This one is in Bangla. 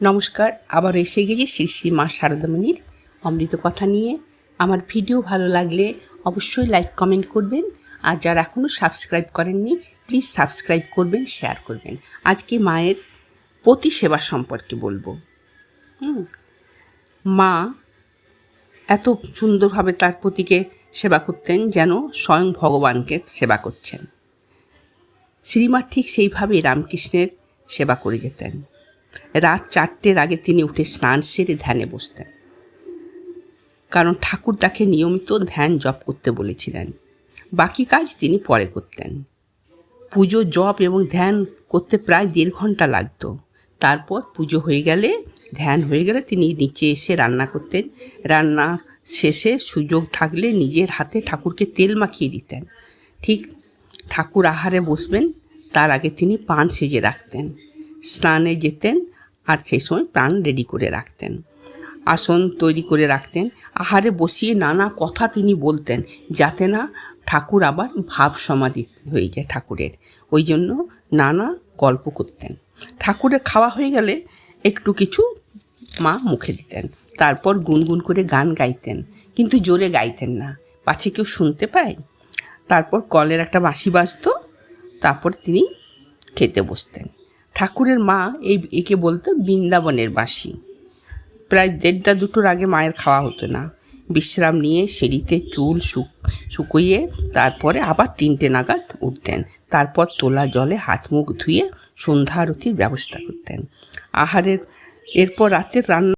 নমস্কার, আবার এসে গেছি শ্রী শ্রী মা শারদামণির অমৃত কথা নিয়ে। আমার ভিডিও ভালো লাগলে অবশ্যই লাইক কমেন্ট করবেন, আর যারা এখনও সাবস্ক্রাইব করেননি প্লিজ সাবস্ক্রাইব করবেন, শেয়ার করবেন। আজকে মায়ের পতি সেবা সম্পর্কে বলবো। মা এত সুন্দরভাবে তার পতিকে সেবা করতেন যেন স্বয়ং ভগবানকে সেবা করছেন। শ্রীমা ঠিক সেইভাবেই রামকৃষ্ণের সেবা করে যেতেন। রাত 4টের আগে তিনি উঠে স্নান সেরে ধ্যানে বসতেন, কারণ ঠাকুর তাকে নিয়মিত ধ্যান জপ করতে বলেছিলেন। বাকি কাজ তিনি পরে করতেন। পুজো, জপ এবং ধ্যান করতে প্রায় 1.5 ঘন্টা লাগত। তারপর পুজো হয়ে গেলে, ধ্যান হয়ে গেলে তিনি নিচে এসে রান্না করতেন। রান্না শেষে সুযোগ থাকলে নিজের হাতে ঠাকুরকে তেল মাখিয়ে দিতেন। ঠিক ঠাকুর আহারে বসবেন তার আগে তিনি পান সেজে রাখতেন। স্নানে যেতেন আর সেই সময় পান রেডি করে রাখতেন। আসন তৈরি করে রাখতেন। আহারে বসিয়ে নানা কথা তিনি বলতেন, যাতে না ঠাকুর আবার ভাব সমাধি হয়ে যায় ঠাকুরের। ওই জন্য নানা গল্প করতেন। ঠাকুরের খাওয়া হয়ে গেলে একটু কিছু মা মুখে দিতেন। তারপর গুনগুন করে গান গাইতেন, কিন্তু জোরে গাইতেন না, পাছে কেউ শুনতে পায়। তারপর কলের একটা বাঁশি বাজতো, তারপর তিনি খেতে বসতেন। ঠাকুরের মা একে বলতো বৃন্দাবনের বাঁশি। প্রায় 1:30-2টোর আগে মায়ের খাওয়া হতো না। বিশ্রাম নিয়ে সিঁড়িতে চুল শুকিয়ে তারপরে আবার 3টে নাগাদ উঠতেন। তারপর তোলা জলে হাত মুখ ধুয়ে সন্ধ্যা আরতির ব্যবস্থা করতেন। এরপর রাতের রান্না